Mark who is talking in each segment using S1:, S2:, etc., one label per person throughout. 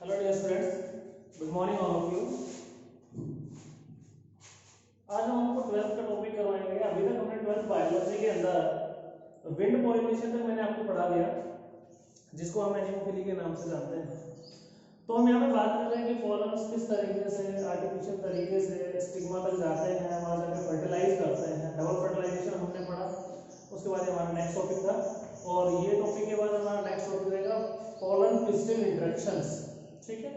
S1: Hello dear students, good morning all of you. आज हम आपको 12th का टॉपिक करवाएंगे। अभी तक हमने 12th बायोलॉजी के अंदर विंड पॉलिनेशन तक मैंने आपको पढ़ा दिया, जिसको हम एनिमोफिली के नाम से जानते हैं। तो हम यहाँ पे बात कर रहे हैं कि पॉलन्स किस तरीके से आर्टिफिशियल तरीके से स्टिग्मा तक जाते हैं, वहाँ जाकर फर्टिलाइज करते हैं। डबल फर्टिलाइजेशन हमने पढ़ा। उसके बाद हमारा नेक्स्ट टॉपिक था, और ये टॉपिक के बाद हमारा नेक्स्ट टॉपिक रहेगा पॉलन पिस्टिल इंटरेक्शंस। ठीक है,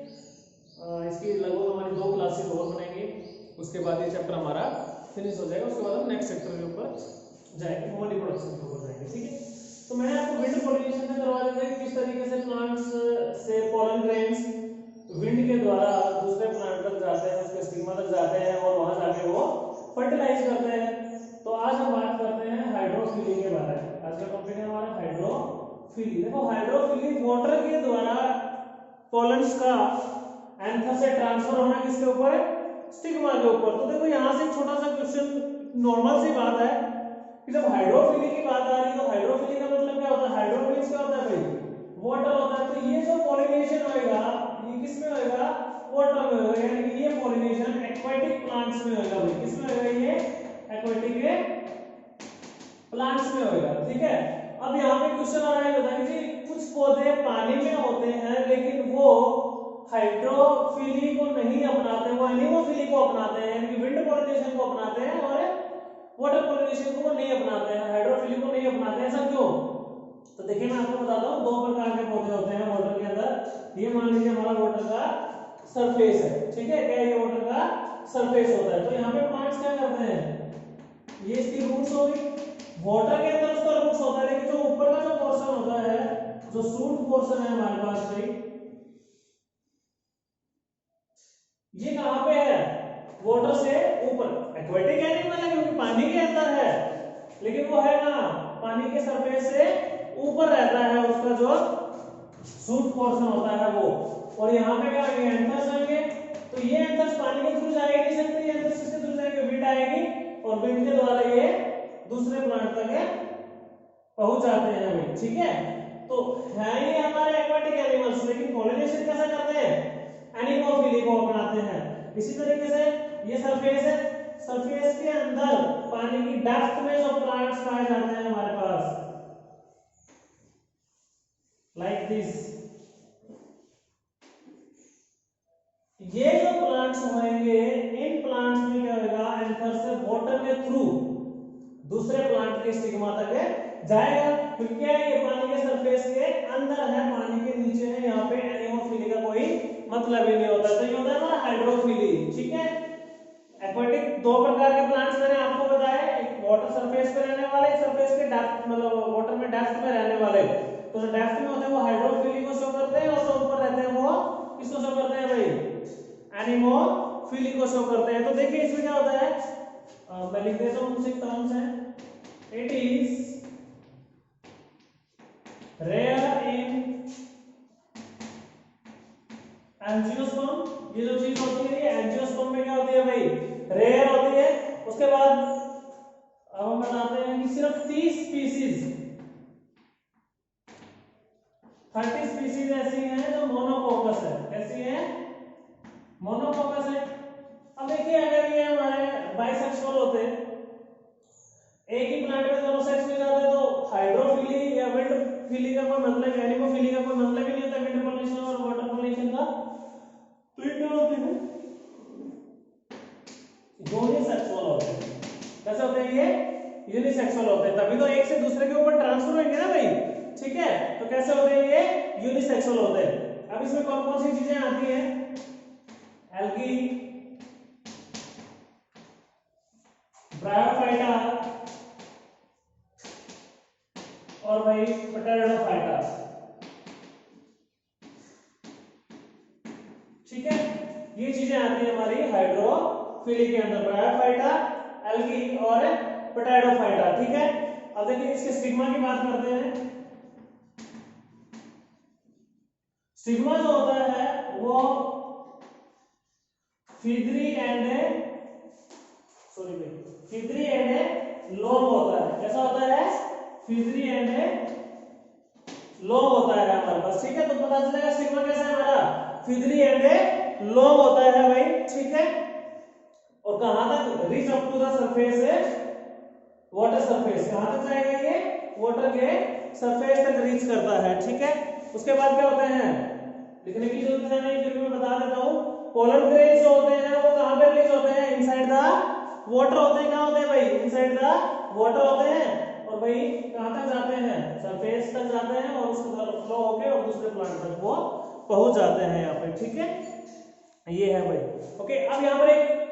S1: इसकी लगभग हमारी 2 क्लासेस और बनेंगी। उसके बाद ये चैप्टर हमारा फिनिश हो जाएगा। उसके बाद हम नेक्स्ट चैप्टर के ऊपर जाएंगे, ह्यूमन रिप्रोडक्शन के ऊपर जाएंगे। ठीक है, तो मैंने आपको विंड पॉलिनेशन में करवा दिया था कि किस तरीके से प्लांट्स से पॉलन ग्रेन्स विंड के द्वारा दूसरे प्लांट तक जाते हैं, उसके स्टिग्मा तक जाते हैं और वहां जाके वो फर्टिलाइज करते हैं। तो आज हम बात करते हैं हाइड्रोफिली के बारे में। आज का टॉपिक है हमारा हाइड्रोफिली। देखो, हाइड्रोफिली वाटर के द्वारा पॉलन्स का एंथर से ट्रांसफर होना किसके ऊपर है? स्टिग्मा के ऊपर। तो देखो, यहां से एक छोटा सा क्वेश्चन, नॉर्मल सी बात है कि जब हाइड्रोफिली की बात आ रही है तो हाइड्रोफिली का मतलब क्या होता है? हाइड्रोफिलिस क्या होता है भाई? वाटर होता है। तो ये जो पॉलिनेशन होएगा ये किसमें होएगा? वाटर में होएगा। यानी कि ये पॉलिनेशन एक्वाटिक प्लांट्स में होएगा भाई। किसमें होएगा? ये एक्वाटिक प्लांट्स में होएगा। ठीक है, अब यहाँ पे क्वेश्चन आ रहा है, बताइए जी, कुछ पौधे पानी में होते हैं लेकिन वो हाइड्रोफिली को नहीं अपनाते, वो एनिमोफिली को अपनाते हैं, यानी कि विंड पॉलिनेशन को अपनाते हैं और वाटर पॉलिनेशन को नहीं अपनाते हैं, हाइड्रोफिली को नहीं अपनाते हैं। ऐसा क्यों? तो देखिए, मैं आपको बताता हूँ। 2 प्रकार के पौधे होते हैं वाटर के अंदर। ये मान लीजिए हमारा वाटर का सरफेस है। ठीक है, क्या ये वाटर का सरफेस होता है? तो यहाँ पे प्लांट्स क्या करते हैं? ये इसकी रूट्स हो गई। वाटर के अंदर उसका रूट्स होता है, लेकिन जो ऊपर का जो पोर्शन होता है, जो शूट पोर्शन है हमारे पास भाई, ये कहां पे है? वाटर से ऊपर। एक्वेटिक एनिमल है क्योंकि पानी के अंदर है, लेकिन वो है ना पानी के सरफेस से ऊपर रहता है, उसका जो शूट पोर्शन होता है वो। और यहाँ पे क्या आएंगे? एंथर्स आएंगे। तो ये एंथर्स पानी के थ्रू जा ही नहीं सकते, ये एंथर्स किसके थ्रू जाएंगे? विंड आएगी और विंड के द्वारा ये दूसरे प्लांट तक पहुंच जाते हैं भाई। ठीक है, तो है ये हमारे एक्वाटिक एनिमल्स, लेकिन पॉलिनेशन कैसा करते हैं? एनिमोफिली को अपनाते हैं। इसी तरीके से ये सरफेस है, सरफेस के अंदर पानी की डेप्थ में जो प्लांट्स पाए जाते हैं हमारे पास, लाइक दिस, ये जो प्लांट्स होंगे, इन प्लांट्स में क्या होगा? एंथर से वाटर के थ्रू दूसरे प्लांट के स्टिग्मा तक जाएगा। क्योंकि क्या है? ये पानी के सरफेस के अंदर है, पानी के नीचे है। यहाँ पे एनिमोफिली का कोई मतलब ही नहीं होता। तो ये होता है हमारा हाइड्रोफिली। ठीक है, एक्वाटिक 2 प्रकार के प्लांट्स मैंने आपको बताया, एक वाटर सरफेस पे रहने वाले, एक सरफेस के डेप्थ मतलब वाटर में डेप्थ में रहने वाले। तो जो डेप्थ में होते हैं वो हाइड्रोफिली को शो करते हैं, और जो ऊपर रहते हैं वो किसको शो करते हैं भाई? एनिमोफिली को शो करते हैं। तो देखिए इसमें क्या होता है, मैं लिख देता हूं, कुछ टर्म्स हैं। It is rare in angiosperm. ये जो चीज होती है, ये एंजियोस्पर्म में क्या होती है भाई? रेयर होती है। उसके बाद अब हम बताते हैं कि सिर्फ 30 स्पीसीज ऐसी हैं जो मोनोकोकस है। कैसी है? मोनोकोकस है। अब देखिए, अगर ये हमारे बाइसेक्सुअल होते, एक ही प्लांट में दोनों सेक्स मिल जाते, तो हाइड्रोफिली या विंडफिली का कोई मतलब, एनिमोफिली का कोई मतलब ही नहीं होता विंड पॉलिनेशन और वाटर पॉलिनेशन का। तो ये क्या होते हैं? यूनिसेक्सुअल होते हैं। कैसे होते हैं ये? यूनिसेक्सुअल होते हैं, तभी तो एक से दूसरे के ऊपर ट्रांसफर होंगे ना भाई। ठीक है, तो कैसे होते हैं ये? यूनिसेक्सुअल होते हैं। अब इसमें कौन कौन सी चीजें आती हैं? एल्गी, ब्रायोफाइटा और भाई पटेरिडोफाइटा। ठीक है, ये चीजें आती है हमारी हाइड्रोफिली के अंदर, ब्रायोफाइटा, एल्गी और पटेरिडोफाइटा। ठीक है, अब देखिए इसके स्टिग्मा की बात करते हैं। स्टिग्मा जो होता है वो फिदरी एंड लॉन्ग होता है। कैसा होता है? फिदरी एंड लॉन्ग होता है हमारे पास। ठीक है, तो पता चलेगा स्टिग्मा कैसा है हमारा? फिदली एंड लॉन्ग होता है भाई, ठीक है। और कहां तक reach up to the surface है, वाटर सरफेस, कहां तक जाएगा ये, वाटर के सरफेस तक रीच करता है, ठीक है। उसके बाद क्या होते हैं, लिखने की जरूरत है नहीं, फिर भी मैं बता देता हूं। पोलन ग्रेन्स जो होते हैं वो कहां पे रिलीज होते हैं, इनसाइड द वाटर होते हैं, कहां होते हैं भाई, इनसाइड द वाटर होते हैं। और भाई कहां तक जाते हैं, सरफेस तक जाते हैं और उसके बाद फ्लो होके और दूसरे प्लांट तक वो पहुंच जाते हैं यहाँ पे, ठीक है। ये है भाई, ओके। अब यहाँ पर एक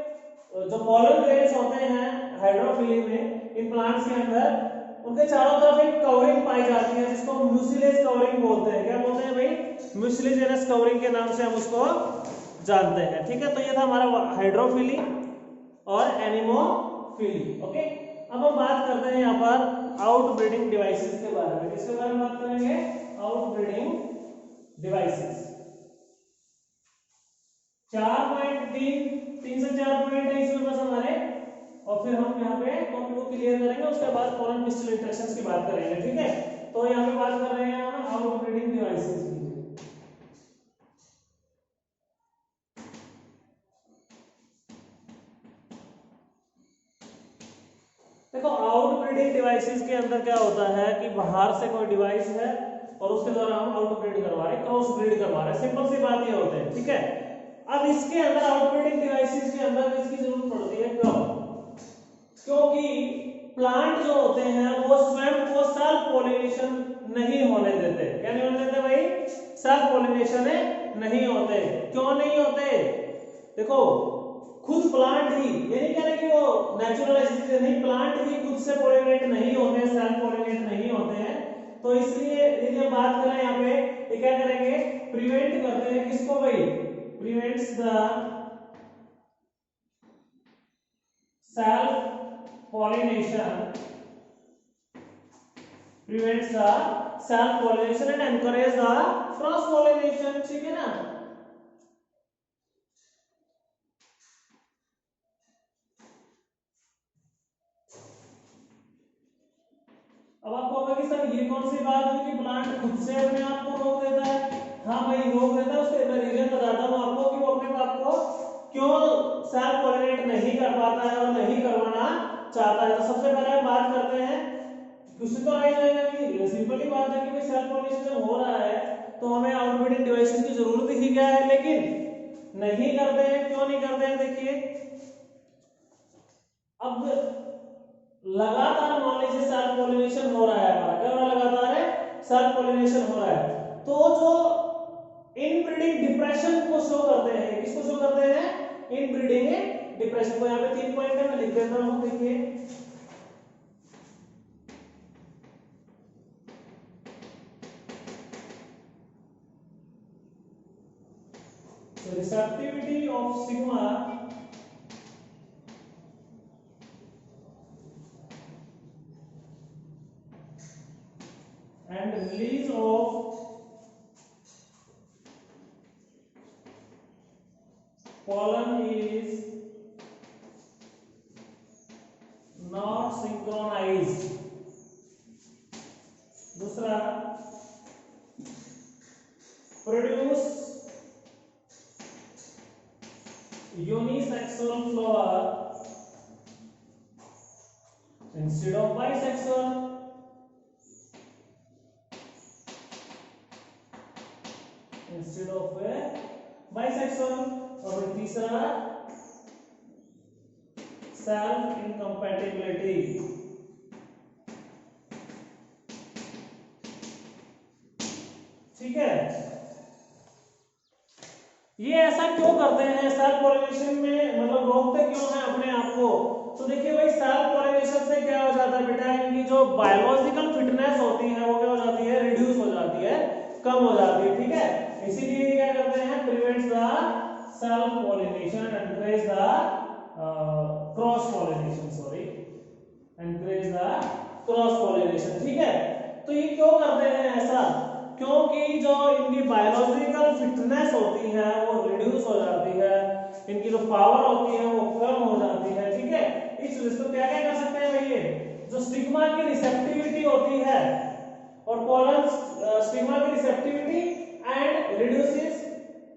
S1: जो पोलन ग्रेन्स होते हैं हाइड्रोफिली में इन प्लांट्स के अंदर, उनके चारों तरफ एक कवरिंग पाई जाती है जिसको म्यूसिलेज कवरिंग बोलते हैं। क्या बोलते हैं भाई, म्यूसिलेजेनस कवरिंग के नाम से हम उसको जानते हैं, ठीक है। तो ये था हमारा हाइड्रोफिली और एनिमोफिली, ओके। अब हम बात करते हैं यहाँ पर आउटब्रीडिंग डिवाइसेस के बारे में। किसके बारे में बात करेंगे, आउटब्रीडिंग डिवाइसेस। 4 पॉइंट, 3 से 4 पॉइंट है इसमें बस हमारे, और फिर हम यहाँ पे टॉपिक को क्लियर करेंगे। उसके बाद पोलन पिस्टल इंटरेक्शंस की बात करेंगे, ठीक है। तो यहाँ पे बात कर रहे हैं हम आउटब्रीडिंग डिवाइसेस की। देखो आउटब्रीडिंग डिवाइसेस के अंदर क्या होता है कि बाहर से कोई डिवाइस है और उसके द्वारा हम आउटब्रीड करवा रहे हैं, क्रॉस ब्रीड करवा रहे हैं, सिंपल सी बात ये होती है, ठीक है। अब इसके अंदर आउटब्रीडिंग डिवाइसेस के अंदर इसकी जरूरत पड़ती है कब, क्योंकि प्लांट जो होते हैं वो स्वयं को सेल्फ पॉलिनेशन नहीं होने देते। क्या नहीं होने देते भाई, सेल्फ पॉलिनेशन नहीं होते। क्यों नहीं होते, देखो खुद प्लांट ही, ये नहीं कह रहे कि वो नेचुरल ऐसी नहीं, प्लांट ही खुद से पॉलिनेट नहीं होते, सेल्फ पॉलिनेट नहीं होते हैं। तो इसलिए यदि हम बात करें यहाँ पे, ये क्या करेंगे, प्रिवेंट करते हैं किसको भाई, prevents the self pollination, prevents the self pollination and encourage the cross pollination, ठीक है ना। अब आपको होगा कि सर ये कौन सी बात हुई कि प्लांट खुद से अपने आप को रोक देता है। हाँ भाई रोक देता है, उसके मैं रीजन बताता हूँ आपको कि वो अपने आप को क्यों सेल्फ पॉलिनेट नहीं कर पाता है और नहीं करवाना चाहता है। तो सबसे पहले हम बात करते हैं, क्वेश्चन तो राइट आएगा कि सिंपल ही बात है कि भाई सेल्फ पॉलिनेशन जब हो रहा है तो हमें आउटब्रीडिंग डिवाइसेस की जरूरत ही क्या है, लेकिन नहीं करते हैं। क्यों नहीं करते हैं, देखिए अब लगातार मान लीजिए सेल्फ पॉलिनेशन हो रहा है हमारा, क्या हो रहा है, लगातार है सेल्फ पॉलिनेशन हो रहा है, तो जो इनब्रीडिंग डिप्रेशन को शो करते हैं, किसको शो करते हैं, इनब्रीडिंग डिप्रेशन को। यहाँ पे 3 पॉइंट है, मैं लिख देता हूं, देखिए receptivity of sigma and release of pollen is not synchronized। दूसरा, produce unisexual flower instead of bisexual। instead of a bisexual। और तीसरा सेल्फ इनकम्पैटिबिलिटी। ठीक है, ये ऐसा क्यों करते हैं सेल्फ पॉलिनेशन में, मतलब रोकते क्यों हैं अपने आप को। तो देखिए भाई सेल्फ पॉलिनेशन से क्या हो जाता है बेटा, इनकी जो बायोलॉजिकल फिटनेस होती है वो क्या हो जाती है, रिड्यूस हो जाती है, कम हो जाती है। ठीक है, इसीलिए क्या करते हैं, prevents the self pollination and encourage the cross pollination, sorry encourage the cross pollination. ठीक है, तो ये क्यों करते हैं ऐसा, क्योंकि जो इनकी बायोलॉजिकल फिटनेस होती है वो रिड्यूस हो जाती है, इनकी जो पावर होती है वो कम हो जाती है। ठीक है, इस वजह से क्या क्या कर सकते हैं भाई, ये जो स्टिग्मा की रिसेप्टिविटी होती है और पोलन स्टिग्मा की receptivity and reduces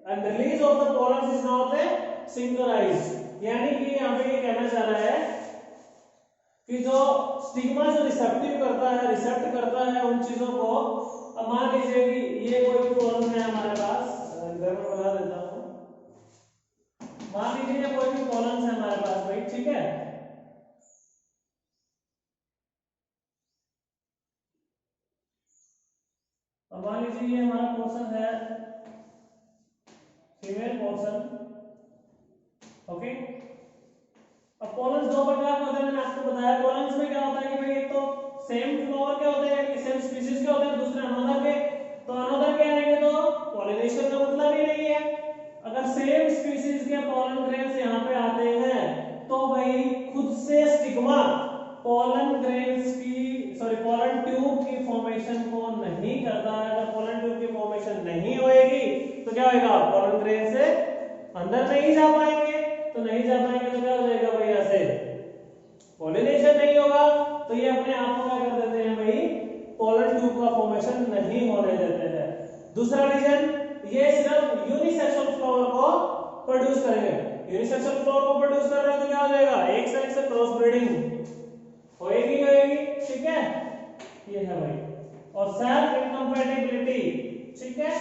S1: and release of the pollens is not synchronised. यानी कि यहाँ पे ये कहना चाह रहा है कि जो स्टिग्मा जो रिसेप्ट करता है उन चीजों को। अब मान लीजिए कि ये कोई पोलन है हमारे पास, इधर मैं बता देता हूँ। मान लीजिए ये कोई भी पोलन है हमारे पास भाई, ठीक है। अब मान लीजिए ये हमारा पोर्शन है फीमेल पोर्शन, ओके। अब पोलन्स दो प्रकार के होते हैं, मैंने आपको बताया। पोलन्स में क्या होता है कि भाई एक तो सेम फ्लावर के होते हैं, यानी सेम स्पीशीज के होते हैं, दूसरे अनोदर के। तो अनोदर के आएंगे तो पॉलिनेशन का मतलब ही नहीं है। अगर सेम स्पीशीज के पोलन ग्रेन्स यहाँ पे आते हैं तो भाई खुद से स्टिग्मा पोलन ट्यूब की फॉर्मेशन को नहीं करता है। अगर पोलन ट्यूब की फॉर्मेशन नहीं होएगी तो क्या होगा, पोलन ग्रेन से अंदर नहीं जा पाएंगे। तो नहीं जा पाएंगे तो क्या हो जाएगा भाई, ऐसे पॉलिनेशन नहीं होगा। तो ये अपने आप को क्या कर देते हैं भाई, पोलन ट्यूब का फॉर्मेशन नहीं होने देते हैं। दूसरा रीजन, ये सिर्फ यूनिसेक्सुअल फ्लावर को प्रोड्यूस करेंगे। यूनिसेक्सुअल फ्लावर को प्रोड्यूस कर रहे हैं तो क्या हो जाएगा, एक से एक से क्रॉस ब्रीडिंग होएगी, ठीक है। ये है भाई। और सेल्फ इनकम्पैटिबिलिटी, ठीक है।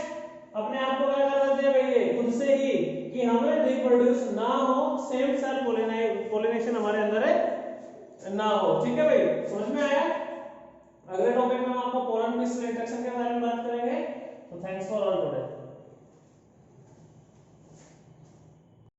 S1: अपने आप को क्या कर देते हैं भाई, ये खुद से ही कि हमें रिप्रोड्यूस ना हो, सेम सेल पॉलिनेशन हमारे अंदर है ना हो, ठीक है भाई। समझ में आया?